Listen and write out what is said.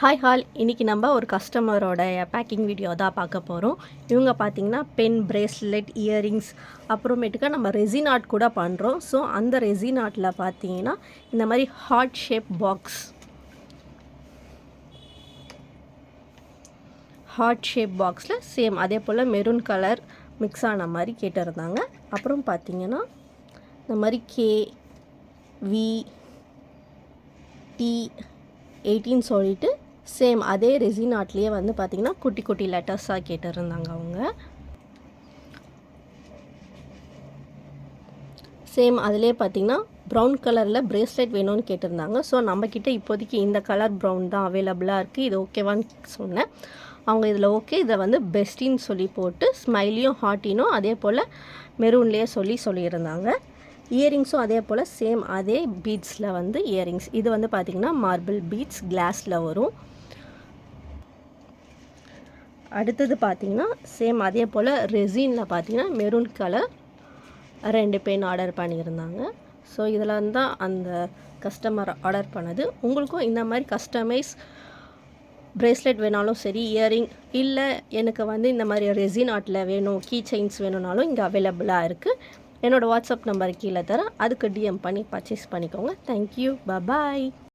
Hi hall, இன்றைக்கி நம்ம ஒரு கஸ்டமரோட பேக்கிங் வீடியோ தான் பார்க்க போகிறோம். இவங்க பார்த்திங்கன்னா பென், பிரேஸ்லெட், இயரிங்ஸ், அப்புறமேட்டுக்கா நம்ம ரெசின் ஆர்ட் கூட பண்ணுறோம். ஸோ அந்த ரெசின் ஆர்ட்டில் பார்த்தீங்கன்னா இந்த மாதிரி ஹார்ட் ஷேப் பாக்ஸில் சேம் அதே போல் மெரூன் கலர் மிக்ஸ் ஆன மாதிரி கேட்டிருந்தாங்க. அப்புறம் பார்த்திங்கன்னா இந்த மாதிரி KVT18 சொல்லிட்டு சேம் அதே ரெசின் ஆர்ட்லேயே வந்து பார்த்திங்கன்னா குட்டி குட்டி லெட்டர்ஸாக கேட்டிருந்தாங்க அவங்க. சேம் அதிலே பார்த்திங்கன்னா ப்ரௌன் கலரில் பிரேஸ்லெட் வேணும்னு கேட்டிருந்தாங்க. ஸோ நம்மக்கிட்ட இப்போதைக்கு இந்த கலர் ப்ரௌன் தான் அவைலபிளாக இருக்குது, இது ஓகேவான்னு சொன்னேன். அவங்க இதில் ஓகே, இதை வந்து பெஸ்டின்னு சொல்லி போட்டு ஸ்மைலியும் ஹார்ட்டினும் அதே போல் மெரூன்லேயே சொல்லியிருந்தாங்க. இயரிங்ஸும் அதே போல் சேம் அதே பீட்ஸில் வந்து இயரிங்ஸ். இது வந்து பார்த்திங்கன்னா மார்பிள் பீட்ஸ் கிளாஸில் வரும். அடுத்தது பார்த்திங்கன்னா சேம் அதே போல் ரெசினில் பார்த்திங்கன்னா மெரூன் கலர் 2 பென் ஆர்டர் பண்ணியிருந்தாங்க. ஸோ இதில் தான் அந்த கஸ்டமர் ஆர்டர் பண்ணது. உங்களுக்கும் இந்த மாதிரி கஸ்டமைஸ் பிரேஸ்லெட் வேணாலும் சரி, இயரிங் இல்லை எனக்கு வந்து இந்த மாதிரி ரெசின் ஆர்ட்டில் வேணும், கீ செயின்ஸ் வேணும்னாலும் இங்கே அவைலபிளாக இருக்குது. என்னோடய வாட்ஸ்அப் நம்பர் கீழே தரேன், அதுக்கு DM பண்ணி பர்ச்சேஸ் பண்ணிக்கோங்க. தேங்க்யூ, பாய்.